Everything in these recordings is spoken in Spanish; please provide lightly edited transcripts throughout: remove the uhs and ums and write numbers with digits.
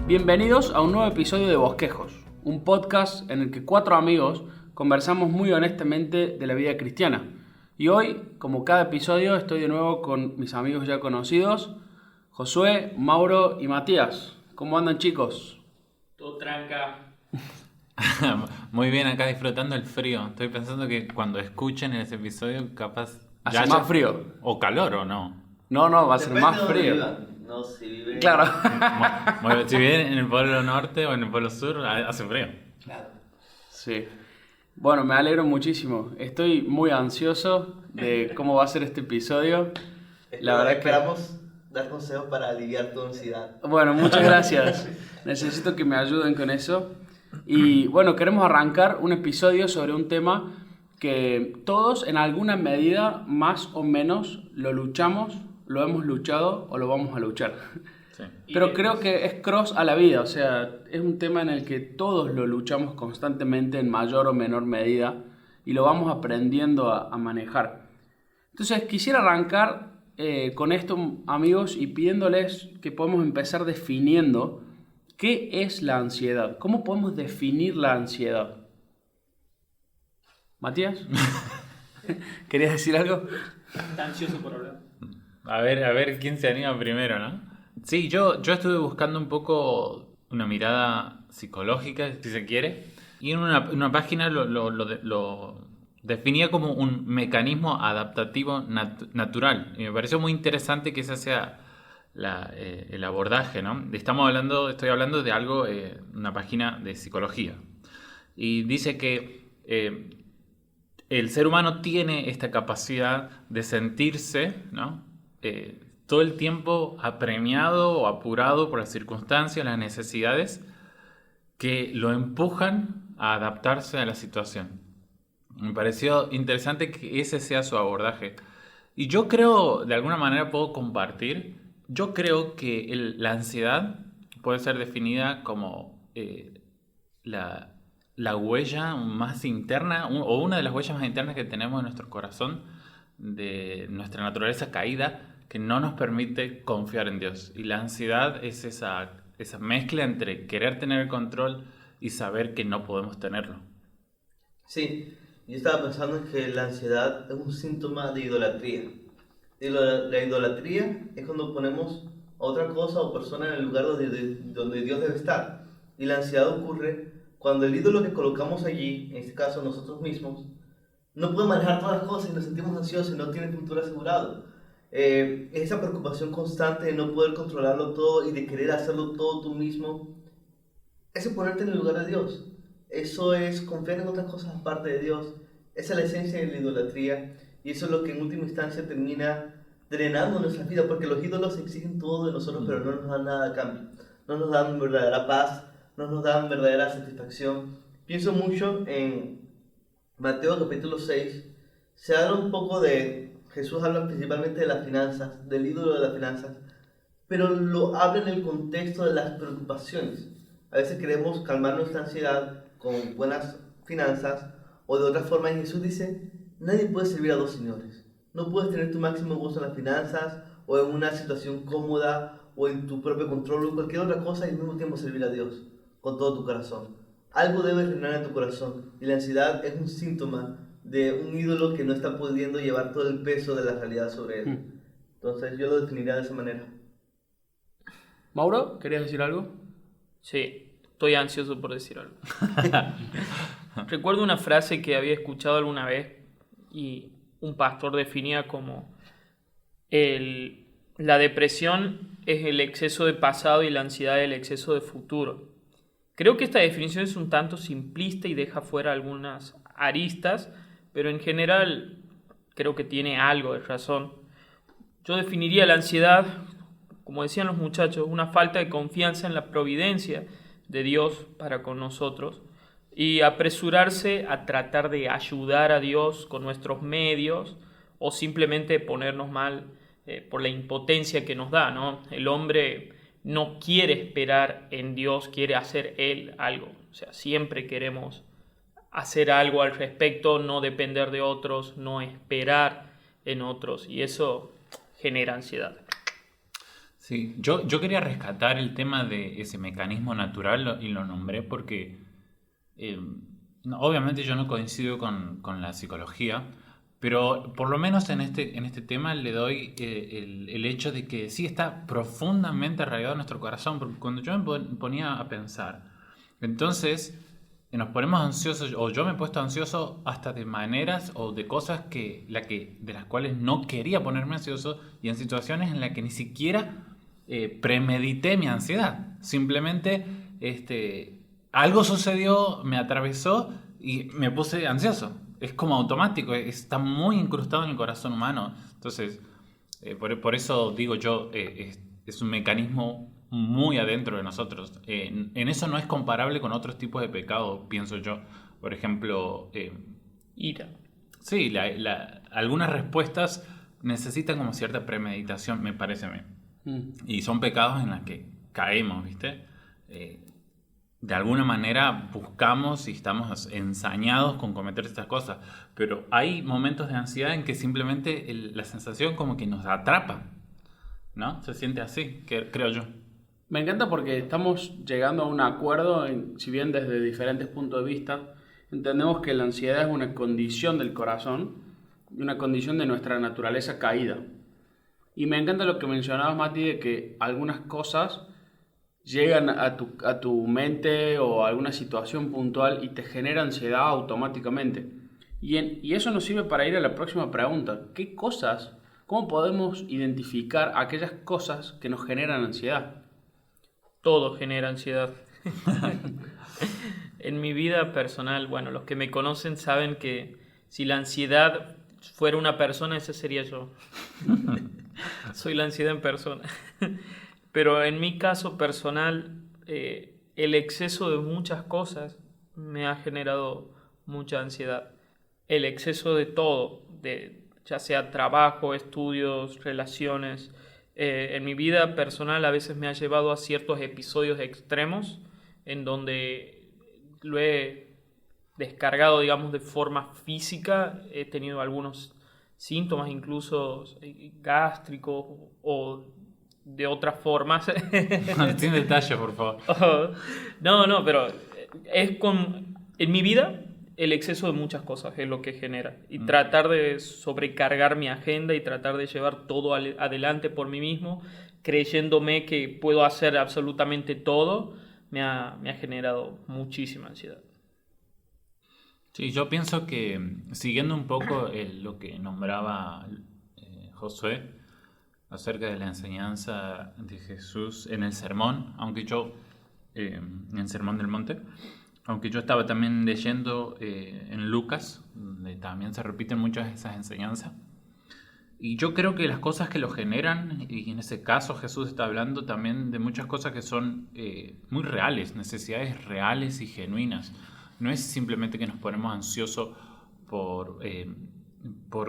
Bienvenidos a un nuevo episodio de Bosquejos, un podcast en el que 4 amigos conversamos muy honestamente de la vida cristiana. Y hoy, como cada episodio, estoy de nuevo con mis amigos ya conocidos, Josué, Mauro y Matías. ¿Cómo andan, chicos? Todo tranca. Muy bien, acá disfrutando el frío. Estoy pensando que cuando escuchen ese episodio, capaz ¿Hace más frío? O calor o no. No, va a ser Depende más de dónde frío. vivan. No, si viven... Claro. Bueno, si viven en el polo norte o en el polo sur, hace frío. Claro. Sí. Bueno, me alegro muchísimo. Estoy muy ansioso de cómo va a ser este episodio. La verdad que... Esperamos dar consejos para aliviar tu ansiedad. Bueno, muchas gracias. Necesito que me ayuden con eso. Y bueno, queremos arrancar un episodio sobre un tema que todos en alguna medida más o menos lo luchamos, lo hemos luchado o lo vamos a luchar. Sí. Pero creo que es cross a la vida, o sea, es un tema en el que todos lo luchamos constantemente en mayor o menor medida y lo vamos aprendiendo a manejar. Entonces quisiera arrancar con esto, amigos, y pidiéndoles que podemos empezar definiendo qué es la ansiedad. ¿Cómo podemos definir la ansiedad? ¿Matías? ¿Querías decir algo? Está ansioso por hablar. A ver quién se anima primero, ¿no? Sí, yo estuve buscando un poco una mirada psicológica, si se quiere, y en una página lo definía como un mecanismo adaptativo natural. Y me pareció muy interesante que ese sea el abordaje, ¿no? Estoy hablando de algo, una página de psicología. Y dice que el ser humano tiene esta capacidad de sentirse, ¿no? Todo el tiempo apremiado o apurado por las circunstancias, las necesidades que lo empujan a adaptarse a la situación. Me pareció interesante que ese sea su abordaje. Y yo creo, de alguna manera puedo compartir, yo creo que la ansiedad puede ser definida como la huella más interna, o una de las huellas más internas que tenemos en nuestro corazón, de nuestra naturaleza caída, que no nos permite confiar en Dios. Y la ansiedad es esa mezcla entre querer tener el control y saber que no podemos tenerlo. Sí, yo estaba pensando en que la ansiedad es un síntoma de idolatría. La idolatría es cuando ponemos a otra cosa o persona en el lugar donde Dios debe estar. Y la ansiedad ocurre cuando el ídolo que colocamos allí, en este caso nosotros mismos, no puede manejar todas las cosas y nos sentimos ansiosos y no tiene futuro asegurado. Esa preocupación constante de no poder controlarlo todo y de querer hacerlo todo tú mismo, eso es ponerte en el lugar de Dios. Eso es confiar en otras cosas aparte de Dios. Esa es la esencia de la idolatría y eso es lo que en última instancia termina drenando nuestra vida, porque los ídolos exigen todo de nosotros pero no nos dan nada a cambio. No nos dan verdadera paz, no nos dan verdadera satisfacción. Pienso mucho en Mateo capítulo 6, se habla un poco de... Jesús habla principalmente de las finanzas, del ídolo de las finanzas, pero lo habla en el contexto de las preocupaciones. A veces queremos calmar nuestra ansiedad con buenas finanzas o de otra forma, y Jesús dice, nadie puede servir a dos señores. No puedes tener tu máximo gozo en las finanzas o en una situación cómoda o en tu propio control o cualquier otra cosa y al mismo tiempo servir a Dios con todo tu corazón. Algo debe reinar en tu corazón y la ansiedad es un síntoma de un ídolo que no está pudiendo llevar todo el peso de la realidad sobre él. Entonces yo lo definiría de esa manera. Mauro, ¿querías decir algo? Sí, estoy ansioso por decir algo. Recuerdo una frase que había escuchado alguna vez y un pastor definía como la depresión es el exceso de pasado y la ansiedad el exceso de futuro. Creo que esta definición es un tanto simplista y deja fuera algunas aristas, pero en general creo que tiene algo de razón. Yo definiría la ansiedad, como decían los muchachos, una falta de confianza en la providencia de Dios para con nosotros y apresurarse a tratar de ayudar a Dios con nuestros medios o simplemente ponernos mal por la impotencia que nos da, ¿no? El hombre no quiere esperar en Dios, quiere hacer Él algo. O sea, siempre queremos hacer algo al respecto, no depender de otros, no esperar en otros. Y eso genera ansiedad. Sí, yo quería rescatar el tema de ese mecanismo natural y lo nombré porque obviamente yo no coincido con la psicología, pero por lo menos en este tema le doy el hecho de que sí está profundamente arraigado en nuestro corazón, porque cuando yo me ponía a pensar, entonces nos ponemos ansiosos, o yo me he puesto ansioso hasta de maneras o de cosas de las cuales no quería ponerme ansioso, y en situaciones en las que ni siquiera premedité mi ansiedad. Simplemente algo sucedió, me atravesó y me puse ansioso. Es como automático, está muy incrustado en el corazón humano. Entonces, por eso digo yo, es un mecanismo muy adentro de nosotros. En eso no es comparable con otros tipos de pecado, pienso yo. Por ejemplo, Ira. sí, algunas respuestas necesitan como cierta premeditación, me parece a mí. Y son pecados en los que caemos, ¿viste? De alguna manera buscamos y estamos ensañados con cometer estas cosas, pero hay momentos de ansiedad en que simplemente la sensación como que nos atrapa, ¿no? Se siente así, creo yo. Me encanta porque estamos llegando a un acuerdo, si bien desde diferentes puntos de vista, entendemos que la ansiedad es una condición del corazón y una condición de nuestra naturaleza caída. Y me encanta lo que mencionabas, Mati, de que algunas cosas llegan a tu mente o a alguna situación puntual y te genera ansiedad automáticamente. Y eso nos sirve para ir a la próxima pregunta. ¿Qué cosas, cómo podemos identificar aquellas cosas que nos generan ansiedad? Todo genera ansiedad. En mi vida personal, bueno, los que me conocen saben que si la ansiedad fuera una persona, ese sería yo. Soy la ansiedad en persona. Pero en mi caso personal, el exceso de muchas cosas me ha generado mucha ansiedad. El exceso de todo, ya sea trabajo, estudios, relaciones. En mi vida personal a veces me ha llevado a ciertos episodios extremos en donde lo he descargado, digamos, de forma física. He tenido algunos síntomas incluso gástricos o de otras formas. Sin detalle, por favor. No, pero en mi vida el exceso de muchas cosas es lo que genera. Y tratar de sobrecargar mi agenda y tratar de llevar todo adelante por mí mismo, creyéndome que puedo hacer absolutamente todo, me ha generado muchísima ansiedad. Sí, yo pienso que siguiendo un poco lo que nombraba Josué acerca de la enseñanza de Jesús en el sermón, en el sermón del monte, aunque yo estaba también leyendo en Lucas, donde también se repiten muchas de esas enseñanzas. Y yo creo que las cosas que lo generan, y en ese caso Jesús está hablando también de muchas cosas que son muy reales, necesidades reales y genuinas. No es simplemente que nos ponemos ansiosos por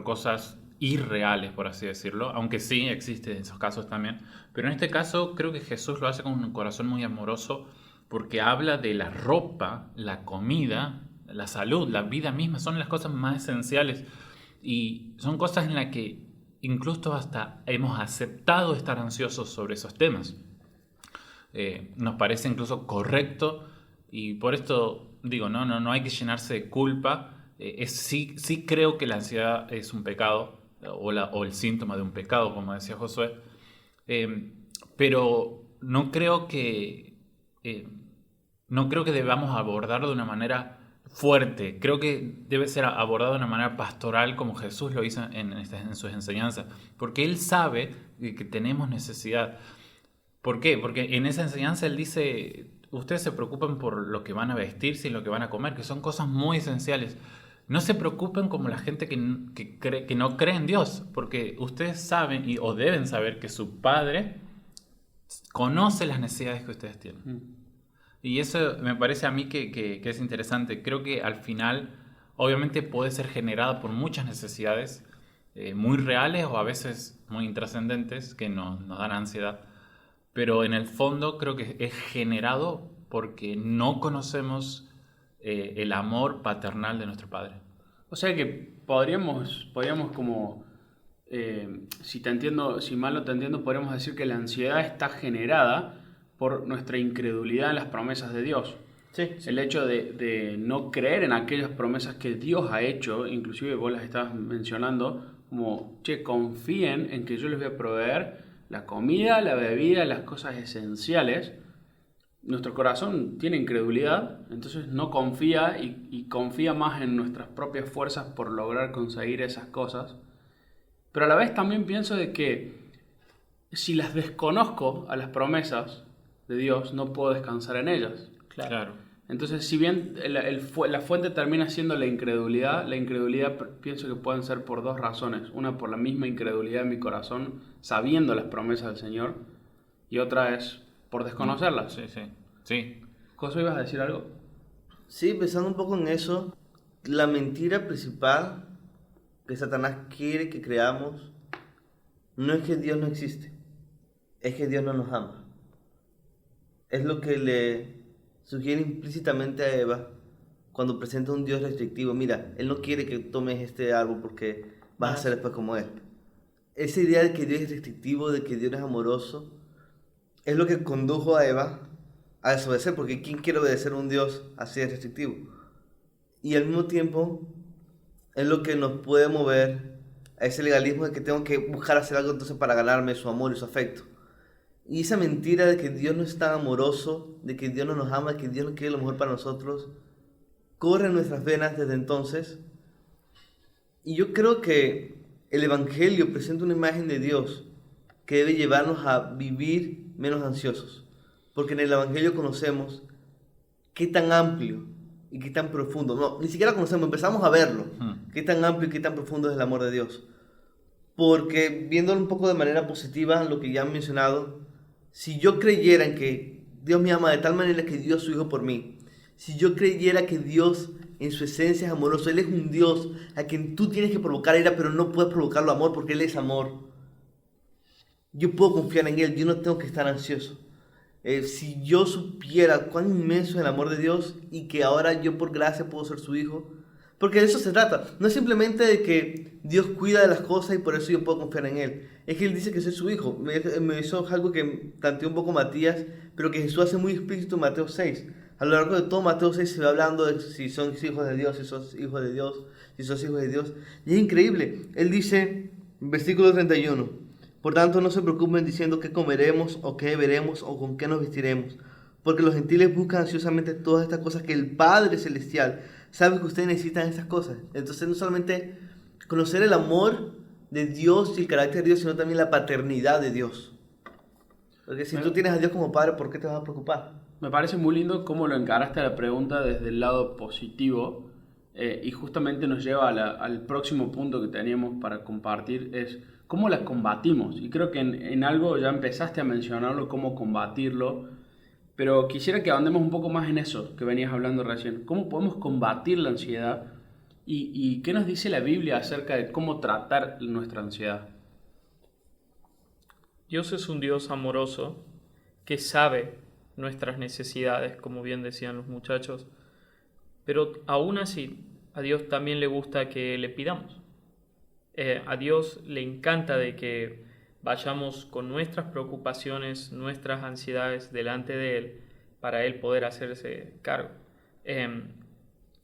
cosas irreales, por así decirlo, aunque sí existen esos casos también. Pero en este caso creo que Jesús lo hace con un corazón muy amoroso, porque habla de la ropa, la comida, la salud, la vida misma, son las cosas más esenciales. Y son cosas en las que incluso hasta hemos aceptado estar ansiosos sobre esos temas. Nos parece incluso correcto, y por esto digo, no hay que llenarse de culpa. Sí creo que la ansiedad es un pecado, o el síntoma de un pecado, como decía Josué, pero no creo que debamos abordarlo de una manera fuerte. Creo que debe ser abordado de una manera pastoral, como Jesús lo hizo en sus enseñanzas, porque Él sabe que tenemos necesidad. ¿Por qué? Porque en esa enseñanza Él dice: ustedes se preocupan por lo que van a vestirse y lo que van a comer, que son cosas muy esenciales. No se preocupen como la gente que no cree en Dios, porque ustedes saben o deben saber que su Padre conoce las necesidades que ustedes tienen. Y eso me parece a mí que es interesante. Creo que al final, obviamente, puede ser generada por muchas necesidades muy reales o a veces muy intrascendentes que nos dan ansiedad. Pero en el fondo creo que es generado porque no conocemos el amor paternal de nuestro Padre. O sea que podríamos como si mal no te entiendo, podríamos decir que la ansiedad está generada por nuestra incredulidad en las promesas de Dios. Sí. El hecho de no creer en aquellas promesas que Dios ha hecho, inclusive vos las estabas mencionando, como, confíen en que yo les voy a proveer la comida, la bebida, las cosas esenciales. Nuestro corazón tiene incredulidad, entonces no confía y confía más en nuestras propias fuerzas por lograr conseguir esas cosas. Pero a la vez también pienso de que si las desconozco a las promesas de Dios, no puedo descansar en ellas. Claro. Entonces, si bien la fuente termina siendo la incredulidad pienso que pueden ser por dos razones. Una, por la misma incredulidad en mi corazón, sabiendo las promesas del Señor, y otra es por desconocerlas. Sí. ¿Cosa ibas a decir algo? Sí, pensando un poco en eso, la mentira principal que Satanás quiere que creamos no es que Dios no existe, es que Dios no nos ama. Es lo que le sugiere implícitamente a Eva cuando presenta un Dios restrictivo. Mira, Él no quiere que tomes este árbol porque vas a ser después como Él. Esa idea de que Dios es restrictivo, de que Dios es amoroso, es lo que condujo a Eva a desobedecer, porque ¿quién quiere obedecer a un Dios así de restrictivo? Y al mismo tiempo es lo que nos puede mover a ese legalismo de que tengo que buscar hacer algo entonces para ganarme su amor y su afecto. Y esa mentira de que Dios no es tan amoroso, de que Dios no nos ama, de que Dios no quiere lo mejor para nosotros, corre en nuestras venas desde entonces. Y yo creo que el Evangelio presenta una imagen de Dios que debe llevarnos a vivir menos ansiosos. Porque en el Evangelio conocemos qué tan amplio y qué tan profundo, no, ni siquiera conocemos, empezamos a verlo, qué tan amplio y qué tan profundo es el amor de Dios. Porque viéndolo un poco de manera positiva, lo que ya han mencionado, si yo creyera en que Dios me ama de tal manera que dio a su Hijo por mí, si yo creyera que Dios en su esencia es amoroso, Él es un Dios a quien tú tienes que provocar ira, pero no puedes provocarlo amor porque Él es amor, yo puedo confiar en Él, yo no tengo que estar ansioso. Si yo supiera cuán inmenso es el amor de Dios y que ahora yo por gracia puedo ser su hijo, porque de eso se trata, no es simplemente de que Dios cuida de las cosas y por eso yo puedo confiar en Él, es que Él dice que soy su hijo. Eso es algo que planteó un poco Matías, pero que Jesús hace muy explícito en Mateo 6. A lo largo de todo Mateo 6 se va hablando de si son hijos de Dios, si sos hijos de Dios, si sos hijos de Dios, y es increíble. Él dice, versículo 31, por tanto no se preocupen diciendo qué comeremos o qué beberemos o con qué nos vestiremos, porque los gentiles buscan ansiosamente todas estas cosas que el Padre Celestial sabe que ustedes necesitan estas cosas. Entonces no solamente conocer el amor de Dios y el carácter de Dios, sino también la paternidad de Dios. Porque si tú tienes a Dios como Padre, ¿por qué te vas a preocupar? Me parece muy lindo cómo lo encaraste a la pregunta desde el lado positivo, y justamente nos lleva al próximo punto que teníamos para compartir, es cómo la combatimos. Y creo que en algo ya empezaste a mencionarlo, cómo combatirlo, pero quisiera que andemos un poco más en eso que venías hablando recién. ¿Cómo podemos combatir la ansiedad? ¿Y qué nos dice la Biblia acerca de cómo tratar nuestra ansiedad? Dios es un Dios amoroso que sabe nuestras necesidades, como bien decían los muchachos, pero aún así a Dios también le gusta que le pidamos. A Dios le encanta de que vayamos con nuestras preocupaciones, nuestras ansiedades delante de Él para Él poder hacerse cargo.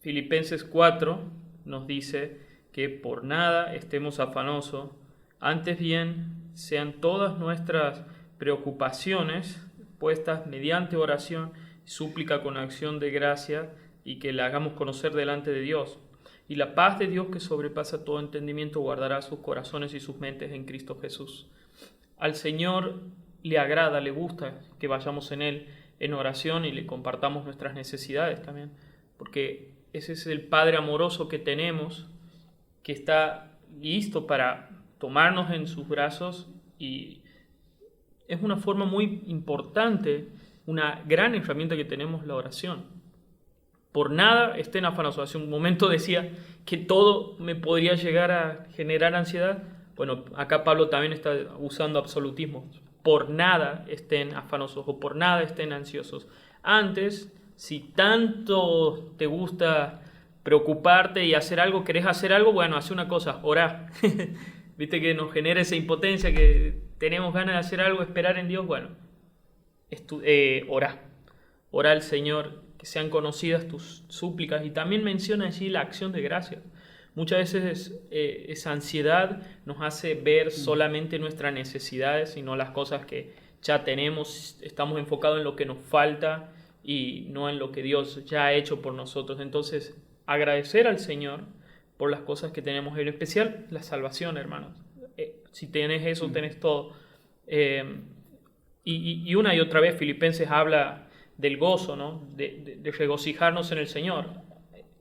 Filipenses 4 nos dice que por nada estemos afanosos, antes bien sean todas nuestras preocupaciones puestas mediante oración y súplica con acción de gracia y que la hagamos conocer delante de Dios. Y la paz de Dios que sobrepasa todo entendimiento guardará sus corazones y sus mentes en Cristo Jesús. Al Señor le agrada, le gusta que vayamos en Él en oración y le compartamos nuestras necesidades también, porque ese es el Padre amoroso que tenemos, que está listo para tomarnos en sus brazos, y es una forma muy importante, una gran herramienta que tenemos la oración. Por nada estén afanosos. Hace un momento decía que todo me podría llegar a generar ansiedad. Bueno, acá Pablo también está usando absolutismo. Por nada estén afanosos o por nada estén ansiosos. Antes, si tanto te gusta preocuparte y hacer algo, querés hacer algo, bueno, hace una cosa, orá. viste que nos genera esa impotencia, que tenemos ganas de hacer algo, esperar en Dios. Bueno, orá al Señor, que sean conocidas tus súplicas. Y también menciona allí la acción de gracias. Muchas veces esa ansiedad nos hace ver solamente nuestras necesidades y no las cosas que ya tenemos. Estamos enfocados en lo que nos falta y no en lo que Dios ya ha hecho por nosotros. Entonces, agradecer al Señor por las cosas que tenemos, en especial la salvación, hermanos. Si tenés eso, tenés todo. Y una y otra vez Filipenses habla del gozo, ¿no? De regocijarnos en el Señor.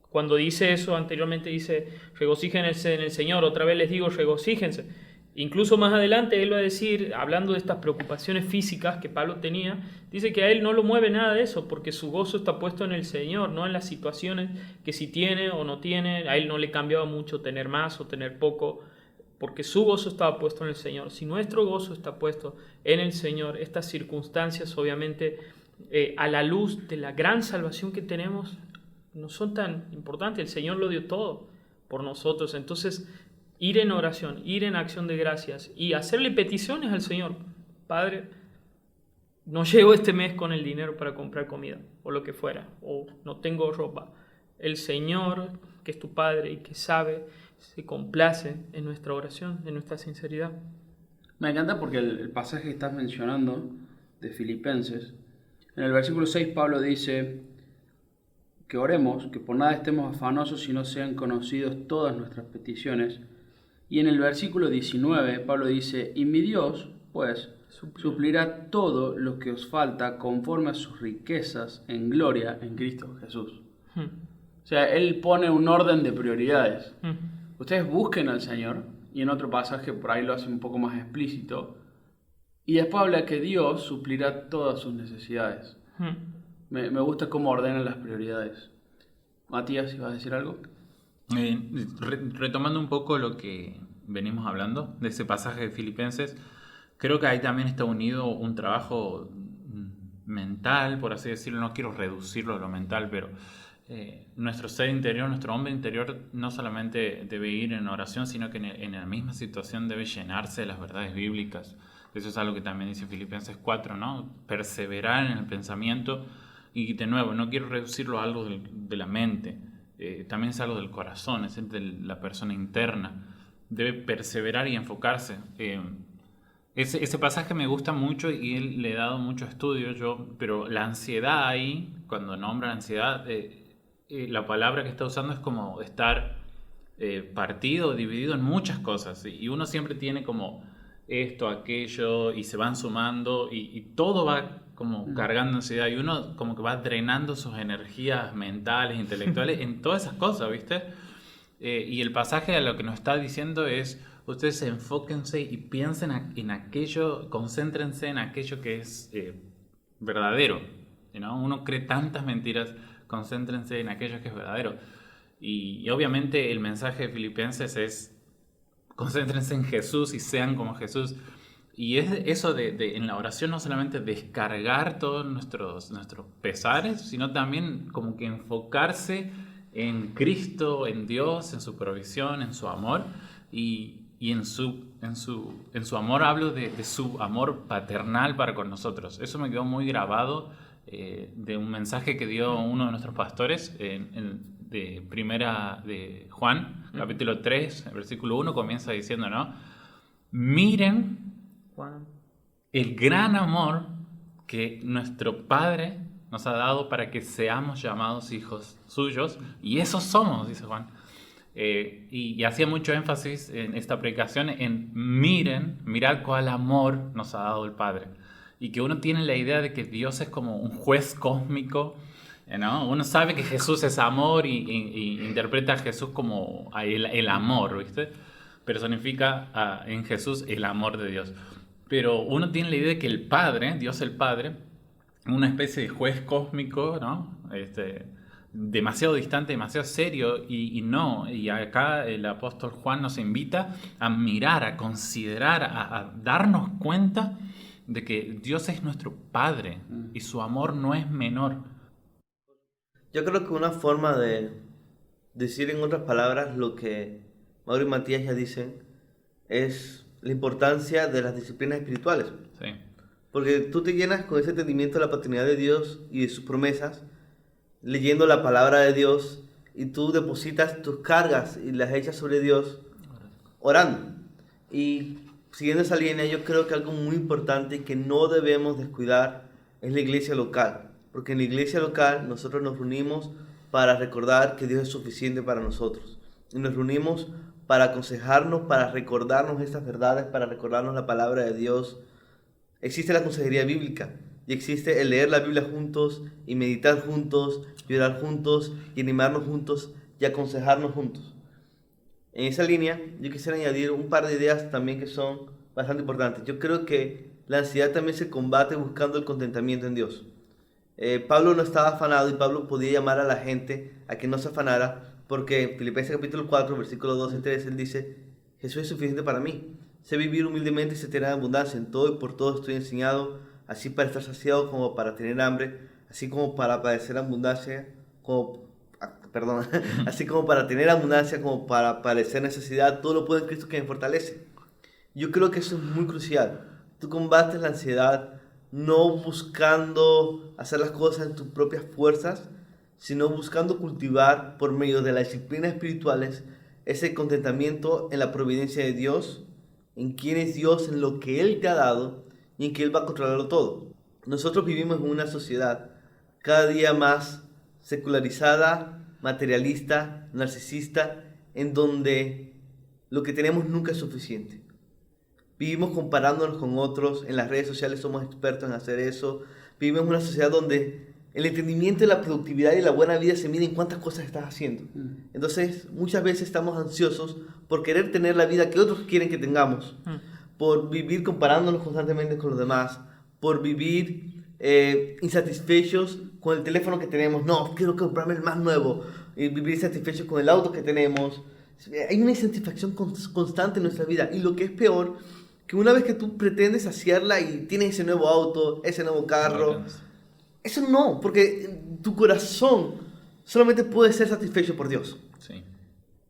Cuando dice eso, anteriormente dice, regocíjense en el Señor. Otra vez les digo, regocíjense. Incluso más adelante él va a decir, hablando de estas preocupaciones físicas que Pablo tenía, dice que a él no lo mueve nada de eso, porque su gozo está puesto en el Señor, no en las situaciones que si tiene o no tiene. A él no le cambiaba mucho tener más o tener poco, porque su gozo estaba puesto en el Señor. Si nuestro gozo está puesto en el Señor, estas circunstancias obviamente a la luz de la gran salvación que tenemos, no son tan importantes. El Señor lo dio todo por nosotros. Entonces, ir en oración, ir en acción de gracias y hacerle peticiones al Señor. Padre, no llego este mes con el dinero para comprar comida o lo que fuera, o no tengo ropa. El Señor, que es tu Padre y que sabe, se complace en nuestra oración, en nuestra sinceridad. Me encanta porque el pasaje que estás mencionando de Filipenses, en el versículo 6 Pablo dice que oremos, que por nada estemos afanosos, sino sean conocidos todas nuestras peticiones. Y en el versículo 19 Pablo dice, y mi Dios, pues, suplirá todo lo que os falta conforme a sus riquezas en gloria en Cristo Jesús. O sea, Él pone un orden de prioridades. Ustedes busquen al Señor, y en otro pasaje por ahí lo hace un poco más explícito, y después habla que Dios suplirá todas sus necesidades. Me gusta cómo ordenan las prioridades. Matías, ¿ibas a decir algo? Retomando un poco lo que venimos hablando de ese pasaje de Filipenses, creo que ahí también está unido un trabajo mental, por así decirlo. No quiero reducirlo a lo mental, pero nuestro ser interior, nuestro hombre interior no solamente debe ir en oración, sino que en la misma situación debe llenarse de las verdades bíblicas. Eso es algo que también dice Filipenses 4, ¿no? Perseverar en el pensamiento. Y de nuevo, no quiero reducirlo a algo de la mente, también es algo del corazón, es de la persona interna. Debe perseverar y enfocarse. Ese pasaje me gusta mucho y él le he dado mucho estudio, pero la ansiedad ahí, cuando nombra ansiedad, la palabra que está usando es como estar partido, dividido en muchas cosas. Y uno siempre tiene como esto, aquello, y se van sumando y todo va como cargando ansiedad, y uno como que va drenando sus energías mentales, intelectuales en todas esas cosas, ¿viste? Y el pasaje a lo que nos está diciendo es, ustedes enfóquense y piensen en aquello, concéntrense en aquello que es verdadero, ¿no? Uno cree tantas mentiras, concéntrense en aquello que es verdadero. Y obviamente el mensaje de Filipenses es, concéntrense en Jesús y sean como Jesús. Y es eso de en la oración no solamente descargar todos nuestros pesares, sino también como que enfocarse en Cristo, en Dios, en su provisión, en su amor. Y en su amor hablo de su amor paternal para con nosotros. Eso me quedó muy grabado de un mensaje que dio uno de nuestros pastores de Juan, capítulo 3, versículo 1, comienza diciendo, ¿no? Miren el gran amor que nuestro Padre nos ha dado para que seamos llamados hijos suyos, y esos somos, dice Juan. Y hacía mucho énfasis en esta predicación en mirad cuál amor nos ha dado el Padre. Y que uno tiene la idea de que Dios es como un juez cósmico, ¿no? Uno sabe que Jesús es amor y interpreta a Jesús como el amor, ¿viste? Personifica en Jesús el amor de Dios. Pero uno tiene la idea de que el Padre, Dios el Padre, una especie de juez cósmico, ¿no? Demasiado distante, demasiado serio, y no. Y acá el apóstol Juan nos invita a mirar, a considerar, a darnos cuenta de que Dios es nuestro Padre y su amor no es menor. Yo creo que una forma de decir en otras palabras lo que Mauro y Matías ya dicen es la importancia de las disciplinas espirituales. Sí. Porque tú te llenas con ese entendimiento de la paternidad de Dios y de sus promesas, leyendo la palabra de Dios, y tú depositas tus cargas y las echas sobre Dios orando. Y siguiendo esa línea, yo creo que algo muy importante que no debemos descuidar es la iglesia local. Porque en la iglesia local nosotros nos reunimos para recordar que Dios es suficiente para nosotros. Y nos reunimos para aconsejarnos, para recordarnos estas verdades, para recordarnos la palabra de Dios. Existe la consejería bíblica y existe el leer la Biblia juntos y meditar juntos, llorar juntos y animarnos juntos y aconsejarnos juntos. En esa línea yo quisiera añadir un par de ideas también que son bastante importantes. Yo creo que la ansiedad también se combate buscando el contentamiento en Dios. Pablo no estaba afanado y Pablo podía llamar a la gente a que no se afanara, porque en Filipenses capítulo 4, versículos 2 y 3, él dice: Jesús es suficiente para mí. Sé vivir humildemente y sé tener abundancia. En todo y por todo estoy enseñado, así para estar saciado como para tener hambre, así como para padecer abundancia, así como para tener abundancia, como para padecer necesidad. Todo lo puedo en Cristo que me fortalece. Yo creo que eso es muy crucial. Tú combates la ansiedad no buscando hacer las cosas en tus propias fuerzas, sino buscando cultivar por medio de las disciplinas espirituales ese contentamiento en la providencia de Dios, en quién es Dios, en lo que Él te ha dado y en que Él va a controlarlo todo. Nosotros vivimos en una sociedad cada día más secularizada, materialista, narcisista, en donde lo que tenemos nunca es suficiente. Vivimos comparándonos con otros, en las redes sociales somos expertos en hacer eso. Vivimos en una sociedad donde el entendimiento de la productividad y la buena vida se mide en cuántas cosas estás haciendo. Entonces, muchas veces estamos ansiosos por querer tener la vida que otros quieren que tengamos, por vivir comparándonos constantemente con los demás, por vivir insatisfechos con el teléfono que tenemos. No, quiero comprarme el más nuevo. Y vivir insatisfechos con el auto que tenemos. Hay una insatisfacción constante en nuestra vida. Y lo que es peor, que una vez que tú pretendes saciarla y tienes ese nuevo auto, ese nuevo carro, eso no, porque tu corazón solamente puede ser satisfecho por Dios. Sí.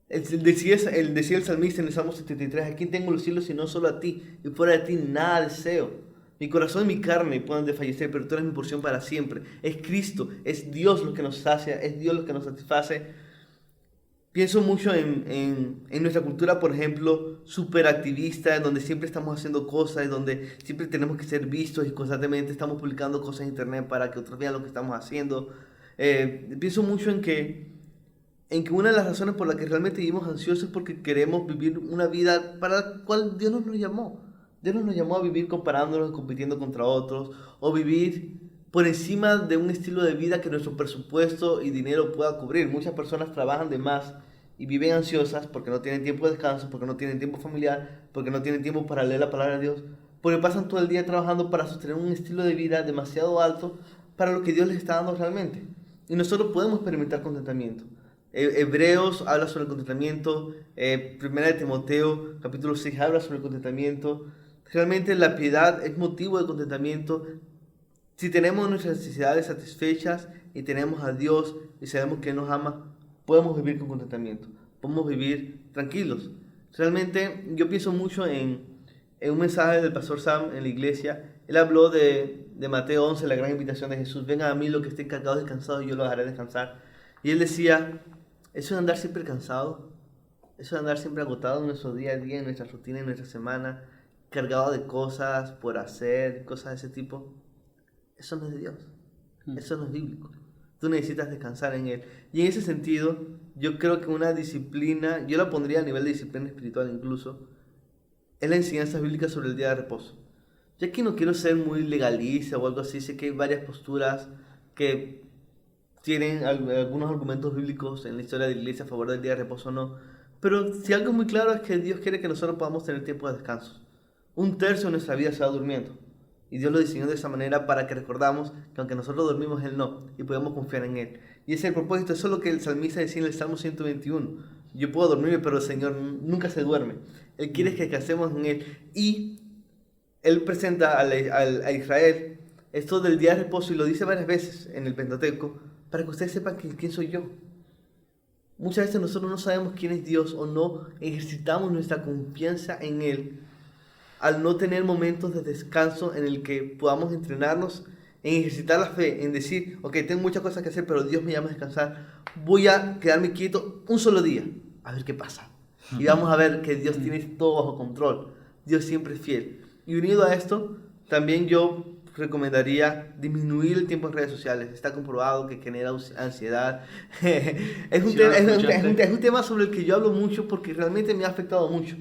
Decía el salmista en el Salmo 73: ¿a quién tengo los cielos sino solo a ti? Y fuera de ti nada deseo. Mi corazón y mi carne pueden desfallecer, pero tú eres mi porción para siempre. Es Cristo, es Dios lo que nos sacia, es Dios lo que nos satisface. Pienso mucho en nuestra cultura, por ejemplo, súper activista, en donde siempre estamos haciendo cosas, en donde siempre tenemos que ser vistos y constantemente estamos publicando cosas en internet para que otros vean lo que estamos haciendo. Pienso mucho en que una de las razones por las que realmente vivimos ansiosos es porque queremos vivir una vida para la cual Dios no nos llamó. Dios no nos llamó a vivir comparándonos, compitiendo contra otros, o vivir por encima de un estilo de vida que nuestro presupuesto y dinero pueda cubrir. Muchas personas trabajan de más y viven ansiosas porque no tienen tiempo de descanso, porque no tienen tiempo familiar, porque no tienen tiempo para leer la palabra de Dios, porque pasan todo el día trabajando para sostener un estilo de vida demasiado alto para lo que Dios les está dando realmente. Y nosotros podemos experimentar contentamiento. Hebreos habla sobre el contentamiento, Primera de Timoteo capítulo 6 habla sobre el contentamiento. Realmente la piedad es motivo de contentamiento. Si tenemos nuestras necesidades satisfechas y tenemos a Dios y sabemos que Él nos ama, podemos vivir con contentamiento, podemos vivir tranquilos. Realmente yo pienso mucho en un mensaje del pastor Sam en la iglesia. Él habló de Mateo 11, la gran invitación de Jesús: vengan a mí los que estén cargados y cansados y yo los haré descansar. Y él decía: eso de andar siempre cansado, eso de andar siempre agotado en nuestro día a día, en nuestra rutina, en nuestra semana, cargado de cosas por hacer, cosas de ese tipo, eso no es de Dios, eso no es bíblico. Tú necesitas descansar en Él. Y en ese sentido, yo creo que una disciplina, yo la pondría a nivel de disciplina espiritual incluso, es la enseñanza bíblica sobre el día de reposo. Yo aquí no quiero ser muy legalista o algo así, sé que hay varias posturas que tienen algunos argumentos bíblicos en la historia de la iglesia a favor del día de reposo o no, pero si algo muy claro es que Dios quiere que nosotros podamos tener tiempo de descanso. 1/3 de nuestra vida se va durmiendo. Y Dios lo diseñó de esa manera para que recordamos que aunque nosotros dormimos, Él no, y podemos confiar en Él. Y ese es el propósito, eso es lo que el salmista decía en el Salmo 121. Yo puedo dormirme, pero el Señor nunca se duerme. Él quiere que descansemos en Él. Y Él presenta a Israel esto del día de reposo, y lo dice varias veces en el Pentateuco, para que ustedes sepan quién soy yo. Muchas veces nosotros no sabemos quién es Dios o no ejercitamos nuestra confianza en Él al no tener momentos de descanso en el que podamos entrenarnos en ejercitar la fe, en decir, ok, tengo muchas cosas que hacer, pero Dios me llama a descansar, voy a quedarme quieto un solo día, a ver qué pasa. Y vamos a ver que Dios tiene todo bajo control, Dios siempre es fiel. Y unido a esto, también yo recomendaría disminuir el tiempo en redes sociales. Está comprobado que genera ansiedad. Es un tema sobre el que yo hablo mucho porque realmente me ha afectado mucho.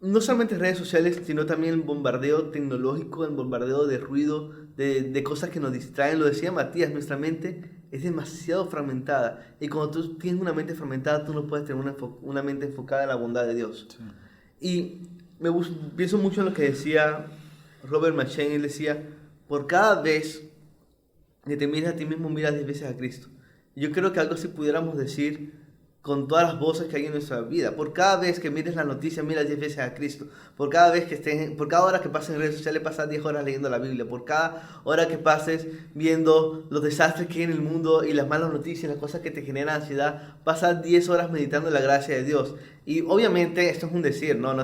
No solamente redes sociales, sino también el bombardeo tecnológico, el bombardeo de ruido, de cosas que nos distraen. Lo decía Matías, nuestra mente es demasiado fragmentada. Y cuando tú tienes una mente fragmentada, tú no puedes tener una mente enfocada en la bondad de Dios. Sí. Y pienso mucho en lo que decía Robert McCheyne. Él decía, por cada vez que te miras a ti mismo, miras 10 veces a Cristo. Yo creo que algo así pudiéramos decir con todas las voces que hay en nuestra vida. Por cada vez que mires la noticia, mira 10 veces a Cristo. Por cada hora que pases en redes sociales, pasas 10 horas leyendo la Biblia. Por cada hora que pases viendo los desastres que hay en el mundo y las malas noticias, las cosas que te generan ansiedad, pasas 10 horas meditando en la gracia de Dios. Y obviamente esto es un decir, no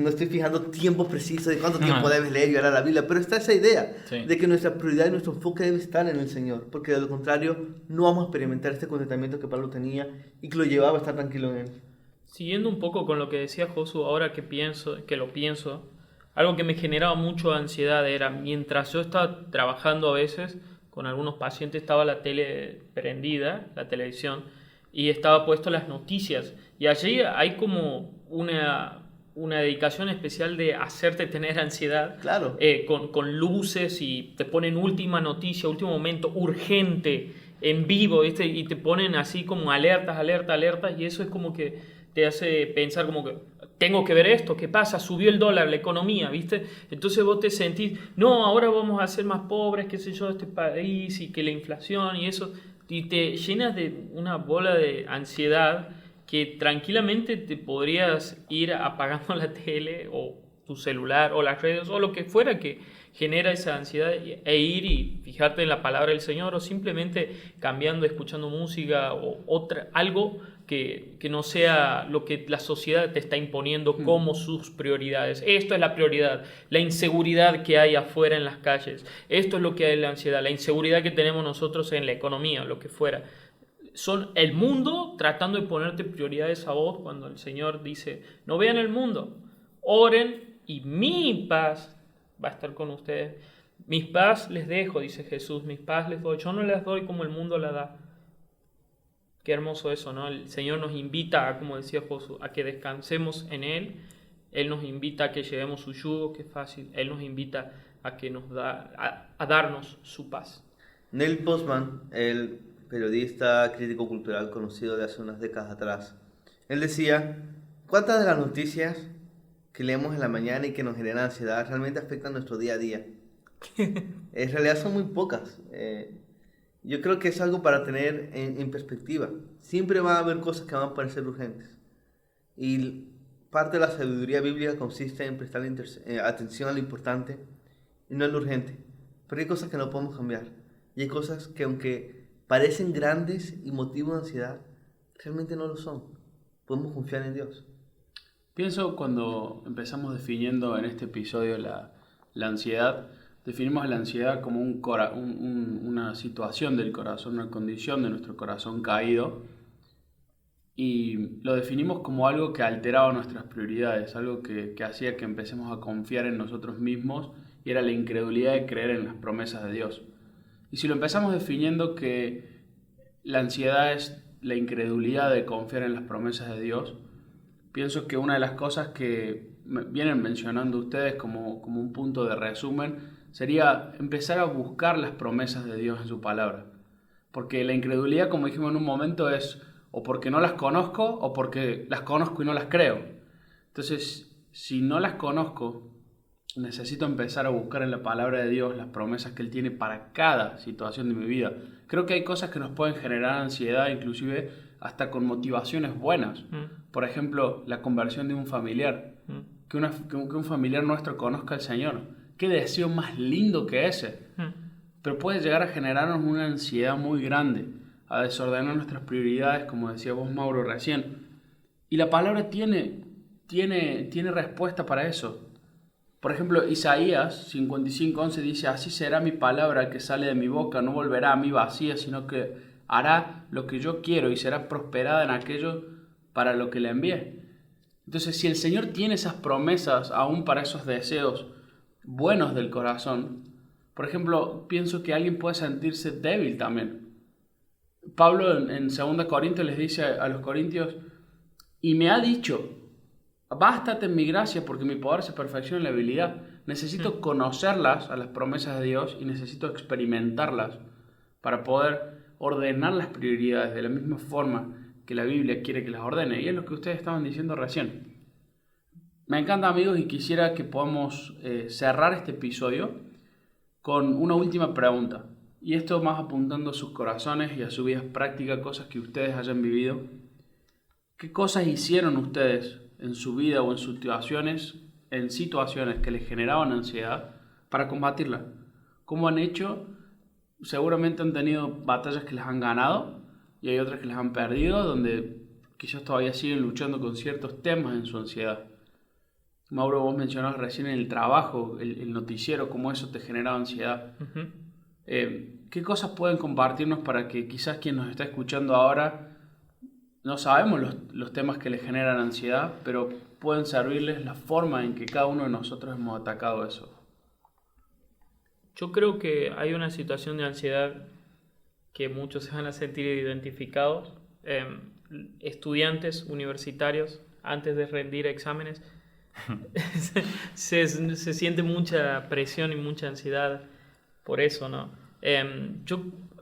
estoy fijando tiempo preciso de cuánto tiempo debes leer y orar la Biblia, pero está esa idea de que nuestra prioridad y nuestro enfoque debe estar en el Señor, porque de lo contrario no vamos a experimentar este contentamiento que Pablo tenía y que lo llevaba a estar tranquilo en él. Siguiendo un poco con lo que decía Josu, ahora que lo pienso, algo que me generaba mucho ansiedad era, mientras yo estaba trabajando a veces con algunos pacientes, estaba la tele prendida, la televisión, y estaba puesto las noticias, y allí hay como una dedicación especial de hacerte tener ansiedad, claro. Con luces, y te ponen última noticia, último momento, urgente, en vivo, ¿viste? Y te ponen así como alertas, y eso es como que te hace pensar como que tengo que ver esto, ¿qué pasa? Subió el dólar, la economía, ¿viste? Entonces vos te sentís, no, ahora vamos a ser más pobres, qué sé yo, de este país, y que la inflación y eso, y te llenas de una bola de ansiedad que tranquilamente te podrías ir apagando la tele o tu celular o las redes o lo que fuera que genera esa ansiedad, e ir y fijarte en la palabra del Señor, o simplemente cambiando, escuchando música o algo que no sea lo que la sociedad te está imponiendo como sus prioridades. Esto es la prioridad, la inseguridad que hay afuera en las calles, esto es lo que hay en la ansiedad, la inseguridad que tenemos nosotros en la economía, lo que fuera. Son el mundo tratando de ponerte prioridades a vos, cuando el Señor dice, no vean el mundo, oren y mi paz va a estar con ustedes. Mis paz les dejo, dice Jesús, mis paz les doy. Yo no les doy como el mundo la da. Qué hermoso eso, ¿no? El Señor nos invita, como decía Josué, a que descansemos en Él. Él nos invita a que llevemos su yugo, que es fácil. Él nos invita a que a darnos su paz. Neil Postman, el periodista crítico cultural conocido de hace unas décadas atrás, él decía, ¿cuántas de las noticias que leemos en la mañana y que nos generan ansiedad realmente afectan nuestro día a día? En realidad son muy pocas. Yo creo que es algo para tener en perspectiva. Siempre va a haber cosas que van a parecer urgentes. Y parte de la sabiduría bíblica consiste en prestar atención a lo importante y no a lo urgente. Pero hay cosas que no podemos cambiar. Y hay cosas que, aunque parecen grandes y motivo de ansiedad, realmente no lo son. Podemos confiar en Dios. Pienso cuando empezamos definiendo en este episodio la ansiedad, definimos la ansiedad como una situación del corazón, una condición de nuestro corazón caído, y lo definimos como algo que alteraba nuestras prioridades, algo que hacía que empecemos a confiar en nosotros mismos, y era la incredulidad de creer en las promesas de Dios. Y si lo empezamos definiendo que la ansiedad es la incredulidad de confiar en las promesas de Dios, pienso que una de las cosas que vienen mencionando ustedes como un punto de resumen sería empezar a buscar las promesas de Dios en su palabra. Porque la incredulidad, como dijimos en un momento, es o porque no las conozco o porque las conozco y no las creo. Entonces, si no las conozco, necesito empezar a buscar en la palabra de Dios las promesas que Él tiene para cada situación de mi vida. Creo que hay cosas que nos pueden generar ansiedad, inclusive hasta con motivaciones buenas. Por ejemplo, la conversión de un familiar. Que un familiar nuestro conozca al Señor. Qué deseo más lindo que ese. Pero puede llegar a generarnos una ansiedad muy grande. a desordenar nuestras prioridades, como decía vos, Mauro, recién. Y la palabra tiene respuesta para eso. Por ejemplo, Isaías 55:11 dice: así será mi palabra que sale de mi boca, no volverá a mí vacía, sino que hará lo que yo quiero y será prosperada en aquello para lo que le envié. Entonces, si el Señor tiene esas promesas aún para esos deseos buenos del corazón, por ejemplo, pienso que alguien puede sentirse débil también. Pablo en 2 Corintios les dice a los corintios: y me ha dicho, bástate en mi gracia porque mi poder se perfecciona en la habilidad. Necesito conocerlas, a las promesas de Dios, y necesito experimentarlas para poder ordenar las prioridades de la misma forma que la Biblia quiere que las ordene. Y es lo que ustedes estaban diciendo recién. Me encanta, amigos, y quisiera que podamos cerrar este episodio con una última pregunta. Y esto más apuntando a sus corazones y a su vida práctica, cosas que ustedes hayan vivido. ¿Qué cosas hicieron ustedes en su vida o en situaciones que les generaban ansiedad para combatirla? ¿Cómo han hecho? Seguramente han tenido batallas que les han ganado y hay otras que les han perdido, donde quizás todavía siguen luchando con ciertos temas en su ansiedad. Mauro, vos mencionabas recién en el trabajo, el noticiero, cómo eso te generaba ansiedad. Ujú. ¿Qué cosas pueden compartirnos para que quizás quien nos está escuchando ahora, no sabemos los temas que les generan ansiedad, pero pueden servirles la forma en que cada uno de nosotros hemos atacado eso? Yo creo que hay una situación de ansiedad que muchos se van a sentir identificados. Estudiantes universitarios, antes de rendir exámenes, se siente mucha presión y mucha ansiedad por eso, ¿no?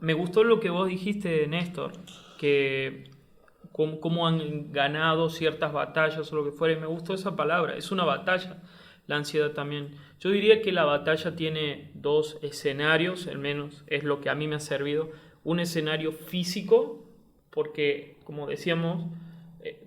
Me gustó lo que vos dijiste, Néstor, que cómo han ganado ciertas batallas o lo que fuera, y me gustó esa palabra, es una batalla, la ansiedad también. Yo diría que la batalla tiene dos escenarios, al menos es lo que a mí me ha servido. Un escenario físico, porque como decíamos,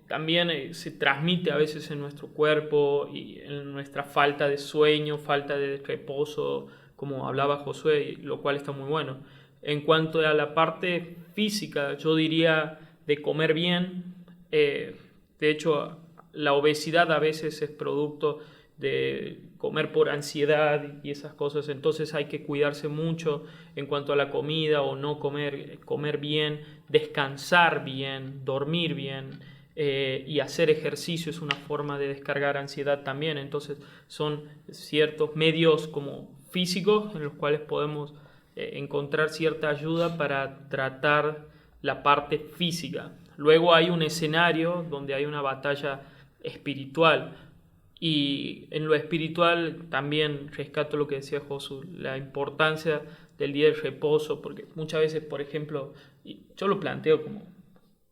también se transmite a veces en nuestro cuerpo y en nuestra falta de sueño, falta de reposo, como hablaba Josué, lo cual está muy bueno. En cuanto a la parte física, yo diría de comer bien. De hecho, la obesidad a veces es producto de comer por ansiedad y esas cosas, entonces hay que cuidarse mucho en cuanto a la comida o no comer bien, descansar bien, dormir bien. Y hacer ejercicio es una forma de descargar ansiedad también. Entonces son ciertos medios como físicos en los cuales podemos encontrar cierta ayuda para tratar la parte física. Luego hay un escenario donde hay una batalla espiritual, y en lo espiritual también rescato lo que decía Josu, la importancia del día de reposo, porque muchas veces, por ejemplo, yo lo planteo como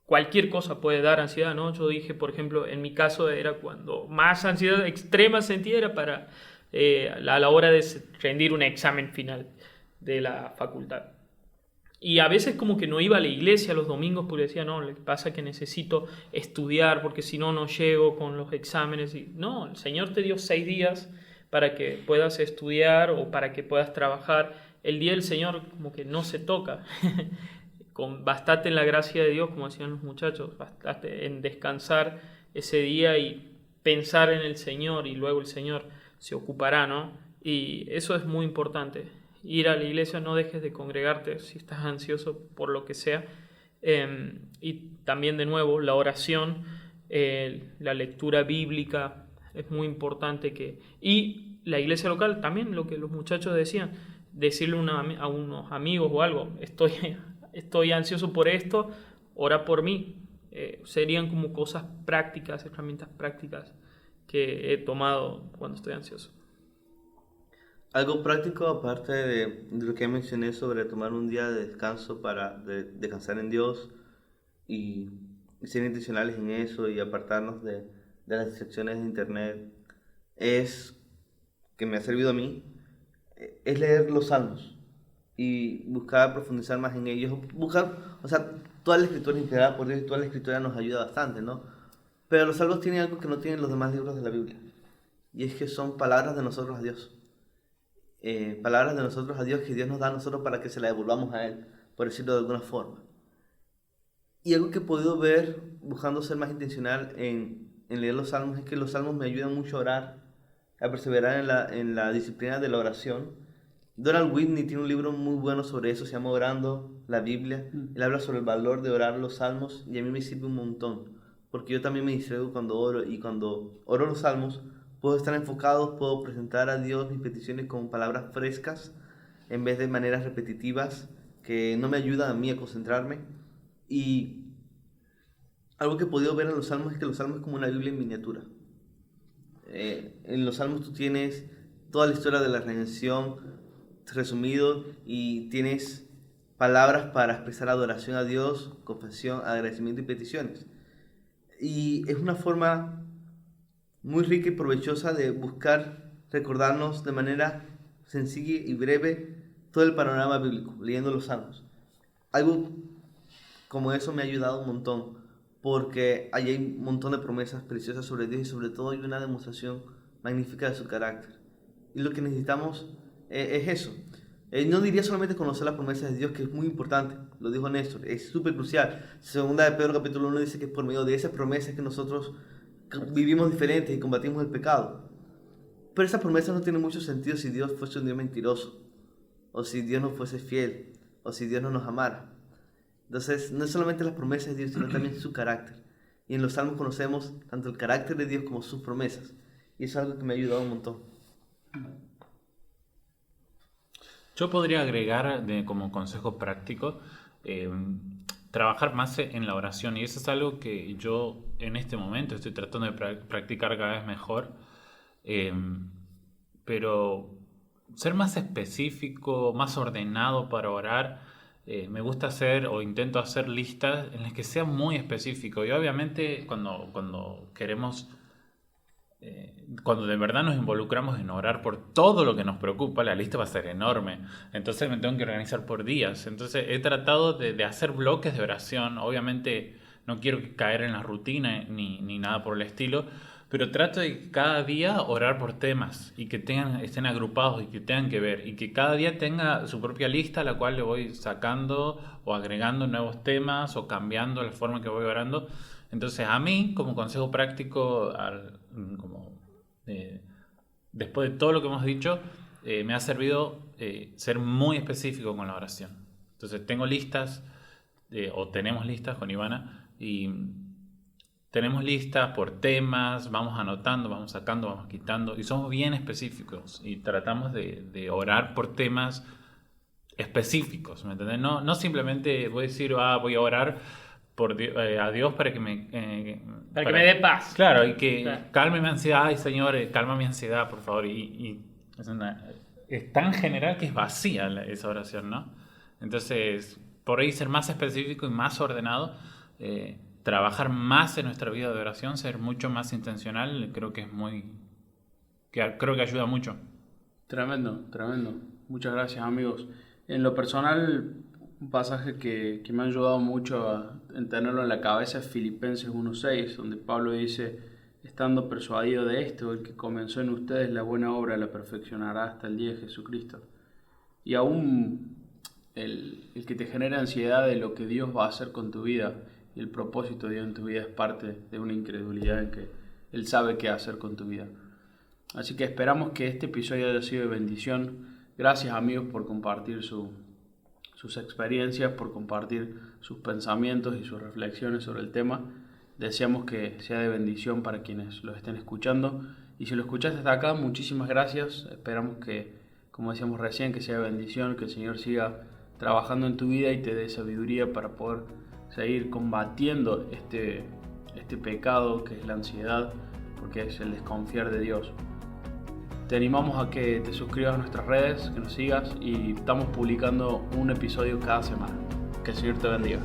cualquier cosa puede dar ansiedad, ¿no? Yo dije, por ejemplo, en mi caso era cuando más ansiedad extrema sentía era para a la hora de rendir un examen final de la facultad. Y a veces como que no iba a la iglesia los domingos porque decía, no, le pasa que necesito estudiar porque si no, no llego con los exámenes. Y no, el Señor te dio 6 días para que puedas estudiar o para que puedas trabajar. El día del Señor como que no se toca. Bastate en la gracia de Dios, como decían los muchachos, bastate en descansar ese día y pensar en el Señor, y luego el Señor se ocupará, ¿no? Y eso es muy importante. Ir a la iglesia, no dejes de congregarte si estás ansioso por lo que sea. Y también, de nuevo, la oración, la lectura bíblica es muy importante. Y la iglesia local también, lo que los muchachos decían, decirle a unos amigos o algo, estoy ansioso por esto, ora por mí. Serían como cosas prácticas, herramientas prácticas que he tomado cuando estoy ansioso. Algo práctico, aparte de lo que mencioné sobre tomar un día de descanso para descansar en Dios y ser intencionales en eso y apartarnos de las distracciones de internet, es que me ha servido a mí, es leer los salmos y buscar profundizar más en ellos. Toda la escritura es inspirada por Dios y toda la escritura nos ayuda bastante, ¿no? Pero los salmos tienen algo que no tienen los demás libros de la Biblia, y es que son palabras de nosotros a Dios. Palabras de nosotros a Dios que Dios nos da a nosotros para que se las devolvamos a Él, por decirlo de alguna forma. Y algo que he podido ver, buscando ser más intencional en leer los salmos, es que los salmos me ayudan mucho a orar, a perseverar en la disciplina de la oración. Donald Whitney tiene un libro muy bueno sobre eso, se llama Orando la Biblia. Él habla sobre el valor de orar los salmos y a mí me sirve un montón, porque yo también me distraigo cuando oro, y cuando oro los salmos puedo estar enfocado, puedo presentar a Dios mis peticiones con palabras frescas en vez de maneras repetitivas que no me ayudan a mí a concentrarme. Y algo que he podido ver en los salmos es que los salmos es como una Biblia en miniatura. En los salmos tú tienes toda la historia de la redención resumido y tienes palabras para expresar adoración a Dios, confesión, agradecimiento y peticiones. Y es una forma muy rica y provechosa de buscar recordarnos de manera sencilla y breve todo el panorama bíblico, leyendo los salmos. Algo como eso me ha ayudado un montón, porque ahí hay un montón de promesas preciosas sobre Dios y sobre todo hay una demostración magnífica de su carácter. Y lo que necesitamos es eso. No diría solamente conocer las promesas de Dios, que es muy importante, lo dijo Néstor, es súper crucial. Segunda de Pedro capítulo 1 dice que por medio de esas promesas que nosotros vivimos diferentes y combatimos el pecado. Pero esas promesas no tienen mucho sentido si Dios fuese un Dios mentiroso, o si Dios no fuese fiel, o si Dios no nos amara. Entonces, no es solamente las promesas de Dios, sino también su carácter. Y en los salmos conocemos tanto el carácter de Dios como sus promesas. Y eso es algo que me ha ayudado un montón. Yo podría agregar como consejo práctico trabajar más en la oración, y eso es algo que yo en este momento estoy tratando de practicar cada vez mejor, pero ser más específico, más ordenado para orar. Me gusta hacer o intento hacer listas en las que sea muy específico, y obviamente cuando queremos cuando de verdad nos involucramos en orar por todo lo que nos preocupa, la lista va a ser enorme. Entonces me tengo que organizar por días. Entonces he tratado de hacer bloques de oración. Obviamente no quiero caer en la rutina ni nada por el estilo, pero trato de cada día orar por temas y que estén agrupados y que tengan que ver, y que cada día tenga su propia lista a la cual le voy sacando o agregando nuevos temas o cambiando la forma que voy orando. Entonces, a mí, como consejo práctico, después de todo lo que hemos dicho, me ha servido ser muy específico con la oración. Entonces, tengo listas, o tenemos listas con Ivana, y tenemos listas por temas, vamos anotando, vamos sacando, vamos quitando, y somos bien específicos, y tratamos de orar por temas específicos, ¿me entiendes? No simplemente voy a decir, voy a orar a Dios para que me dé paz. Claro, y que calme mi ansiedad. Ay, Señor, calma mi ansiedad, por favor. Y es tan general que es vacía esa oración, ¿no? Entonces, por ahí ser más específico y más ordenado, trabajar más en nuestra vida de oración, ser mucho más intencional, creo que creo que ayuda mucho. Tremendo. Muchas gracias, amigos. En lo personal, un pasaje que me ha ayudado mucho a tenerlo en la cabeza es Filipenses 1:6, donde Pablo dice: estando persuadido de esto, el que comenzó en ustedes la buena obra la perfeccionará hasta el día de Jesucristo. Y aún el que te genera ansiedad de lo que Dios va a hacer con tu vida y el propósito de Dios en tu vida es parte de una incredulidad en que Él sabe qué hacer con tu vida. Así que esperamos que este episodio haya sido de bendición. Gracias, amigos, por compartir sus experiencias, por compartir sus pensamientos y sus reflexiones sobre el tema. Deseamos que sea de bendición para quienes lo estén escuchando. Y si lo escuchaste hasta acá, muchísimas gracias. Esperamos que, como decíamos recién, que sea de bendición, que el Señor siga trabajando en tu vida y te dé sabiduría para poder seguir combatiendo este pecado que es la ansiedad, porque es el desconfiar de Dios. Te animamos a que te suscribas a nuestras redes, que nos sigas, y estamos publicando un episodio cada semana. Que el Señor te bendiga.